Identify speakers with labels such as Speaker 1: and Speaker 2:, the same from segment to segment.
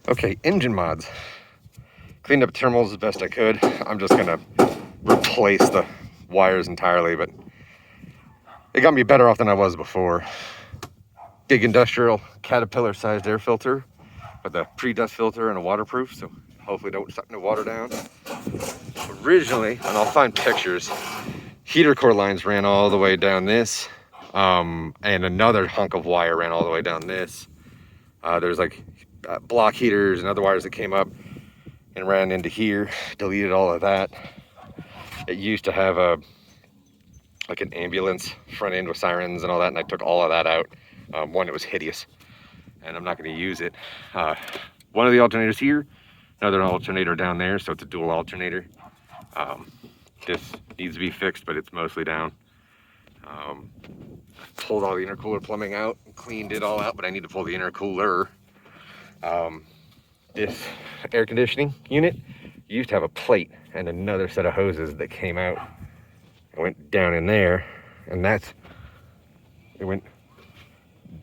Speaker 1: Okay, engine mods. Cleaned up terminals as best I could. I'm just gonna replace the wires entirely, but it got me better off than I was before. Big industrial Caterpillar sized air filter with a pre-dust filter and a waterproof, so hopefully don't suck no water down. Originally, and I'll find pictures, heater core lines ran all the way down this, and another hunk of wire ran all the way down this. There's like block heaters and other wires that came up and ran into here. Deleted all of that. It used to have a like an ambulance front end with sirens and all that, and I took all of that out. One, it was hideous, and I'm not going to use it. One of the alternators here, another alternator down there, so it's a dual alternator. This needs to be fixed, but it's mostly down. Pulled all the intercooler plumbing out, cleaned it all out, but I need to pull the intercooler. This air conditioning unit used to have a plate and another set of hoses that came out. I went down in there, and it went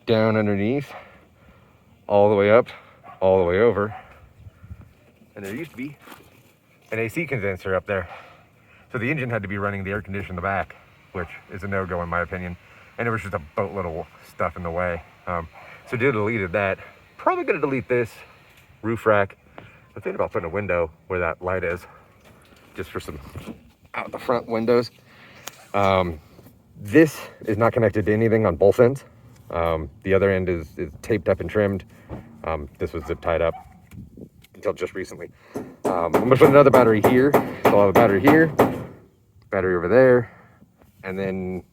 Speaker 1: down underneath, all the way up, all the way over. And there used to be an AC condenser up there. So the engine had to be running the air conditioner in the back, which is a no-go in my opinion. And there was just a boatload of stuff in the way. So deleted that. Probably gonna delete this roof rack. I'm thinking about putting a window where that light is, just for some out the front windows. This is not connected to anything on both ends. The other end is taped up and trimmed. This was zip tied up until just recently. I'm gonna put another battery here. So I'll have a battery here, battery over there, and then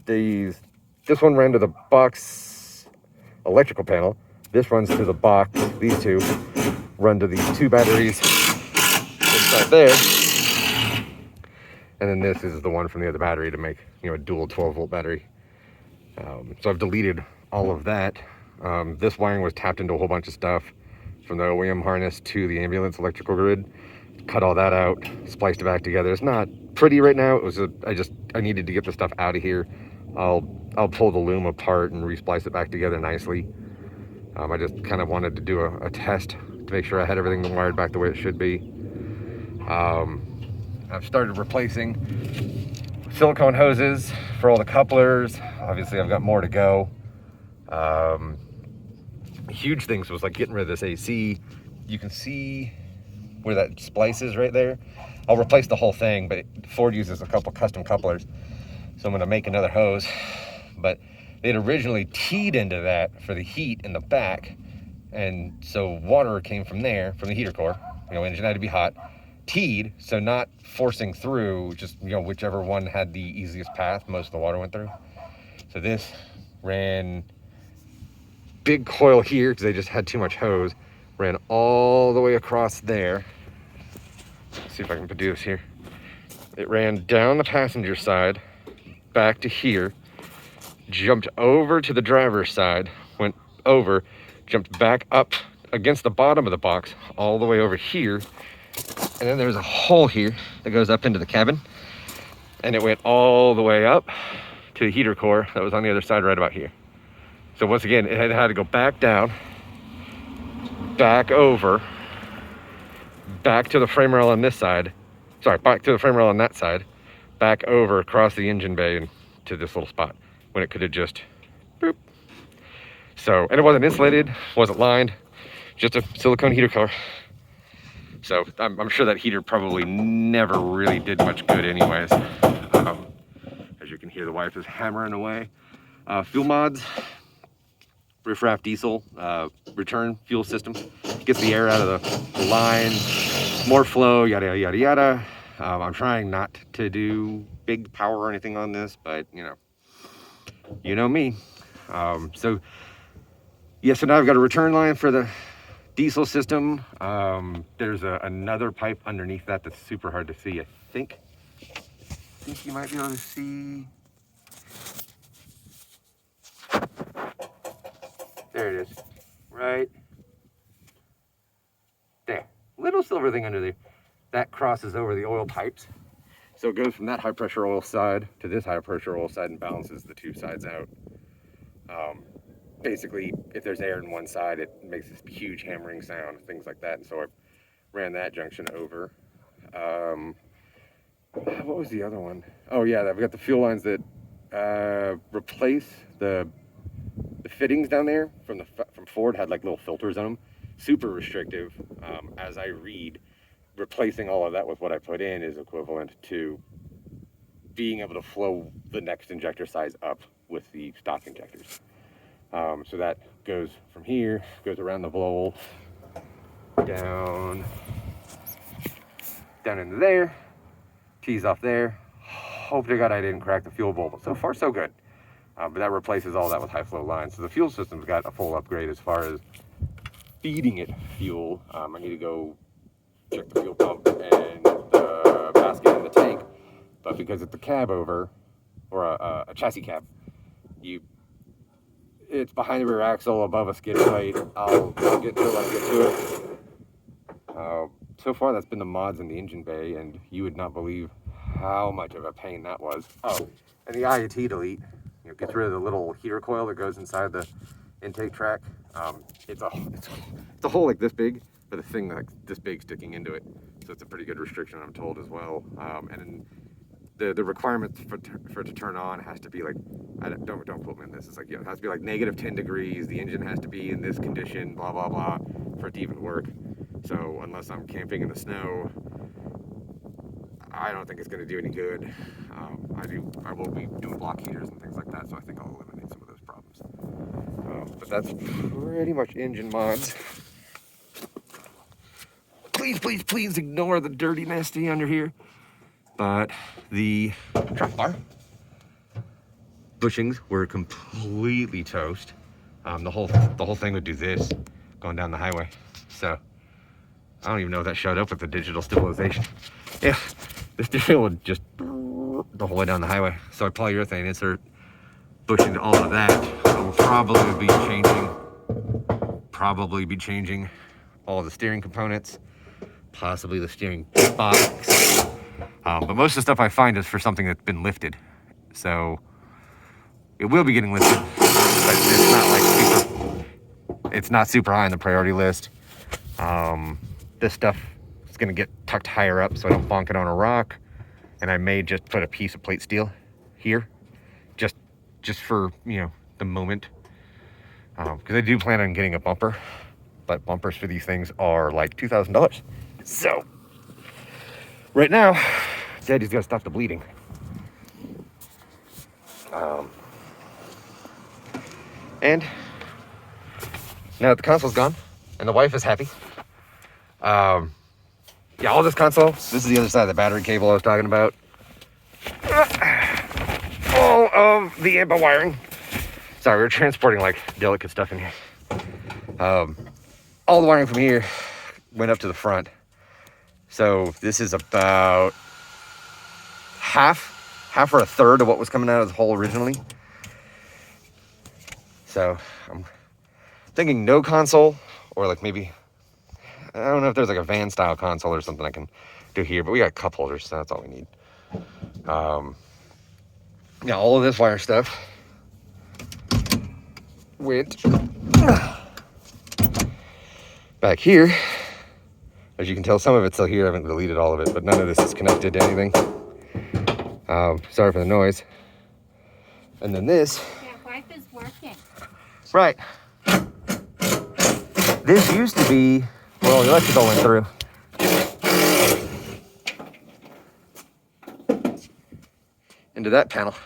Speaker 1: this one ran to the box electrical panel. This runs to the box. These two run to these two batteries inside there. And then this is the one from the other battery to make, a dual 12-volt battery. So I've deleted all of that. This wiring was tapped into a whole bunch of stuff, from the OEM harness to the ambulance electrical grid. Cut all that out, spliced it back together. It's not pretty right now. I needed to get the stuff out of here. I'll pull the loom apart and resplice it back together nicely. I just kind of wanted to do a test to make sure I had everything wired back the way it should be. I've started replacing silicone hoses for all the couplers. Obviously, I've got more to go. Huge things was like getting rid of this AC. You can see where that splice is right there. I'll replace the whole thing, but Ford uses a couple custom couplers. So I'm gonna make another hose. But they'd originally teed into that for the heat in the back. And so water came from there, from the heater core. Engine had to be hot. Teed, so not forcing through, just whichever one had the easiest path, most of the water went through. So this ran big coil here because they just had too much hose, ran all the way across there. Let's see if I can do this here. It ran down the passenger side, back to here, jumped over to the driver's side, went over, jumped back up against the bottom of the box, all the way over here. And then there's a hole here that goes up into the cabin, and it went all the way up to the heater core that was on the other side right about here. So once again, it had to go back down, back over, back to the frame rail on this side, back to the frame rail on that side, back over across the engine bay and to this little spot, when it could have just boop. So, and it wasn't insulated, wasn't lined, just a silicone heater core. So I'm sure that heater probably never really did much good anyways. As you can hear, the wife is hammering away. Fuel mods, riffraff diesel, return fuel system. Gets the air out of the line, more flow, yada, yada, yada. I'm trying not to do big power or anything on this, but you know me. So now I've got a return line for the diesel system. There's another pipe underneath that that's super hard to see. I think you might be able to see. There it is, right there. Little silver thing under there. That crosses over the oil pipes. So it goes from that high pressure oil side to this high pressure oil side and balances the two sides out. basically, if there's air in one side, it makes this huge hammering sound, things like that. And so I ran that junction over. What was the other one? Oh yeah, I've got the fuel lines that replace the fittings down there from Ford. Had like little filters on them, super restrictive. As I read, replacing all of that with what I put in is equivalent to being able to flow the next injector size up with the stock injectors. So that goes from here, goes around the bowl, down into there, tees off there. Hope to God I didn't crack the fuel bowl, but so far so good. But that replaces all that with high flow lines. So the fuel system's got a full upgrade as far as feeding it fuel. I need to go check the fuel pump and the basket in the tank. But because it's a cab over, or a chassis cab, it's behind the rear axle, above a skid plate. I'll get to it when I get to it. So far, that's been the mods in the engine bay, and you would not believe how much of a pain that was. Oh, and the IAT delete, gets rid of the little heater coil that goes inside the intake track. It's a hole like this big, but a thing like this big sticking into it. So it's a pretty good restriction, I'm told, as well. And the requirement for it to turn on has to be like, don't quote me on this. It's like, it has to be like -10 degrees. The engine has to be in this condition, blah blah blah, for it to even work. So unless I'm camping in the snow, I don't think it's going to do any good. I will be doing block heaters and things like that, so I think I'll eliminate some of those problems. But that's pretty much engine mods. Please ignore the dirty nasty under here. But the truck bar bushings were completely toast. The whole thing would do this going down the highway. So I don't even know if that showed up with the digital stabilization. Yeah, the steering wheel would just the whole way down the highway. So I polyurethane insert bushing all of that. I will probably be changing all of the steering components, possibly the steering box. But most of the stuff I find is for something that's been lifted. So it will be getting lifted, but it's not super high on the priority list. This stuff is going to get tucked higher up so I don't bonk it on a rock. And I may just put a piece of plate steel here, just for, the moment. Because I do plan on getting a bumper, but bumpers for these things are like $2,000. So right now, Daddy's got to stop the bleeding. And now that the console's gone and the wife is happy, all this console, this is the other side of the battery cable I was talking about. All of the AMPA wiring. Sorry, we're transporting like delicate stuff in here. All the wiring from here went up to the front. So this is about half or a third of what was coming out of the hole originally. So I'm thinking no console, or like maybe, I don't know if there's like a van style console or something I can do here, but we got cup holders, so that's all we need. All of this wire stuff went back here. As you can tell, some of it's still here. I haven't deleted all of it, but none of this is connected to anything. Sorry for the noise. And then this.
Speaker 2: Your wife is working.
Speaker 1: Right. This used to be, well, the electrical went through. Into that panel,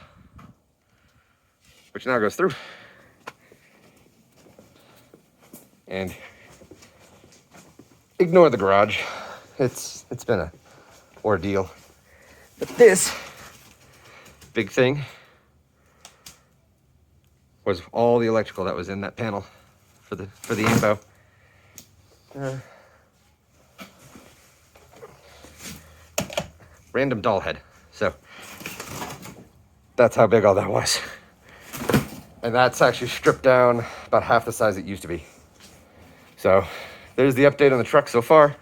Speaker 1: which now goes through. And ignore the garage. It's been a ordeal. But this big thing was all the electrical that was in that panel for the info. Random doll head. So that's how big all that was. And that's actually stripped down about half the size it used to be. So there's the update on the truck so far.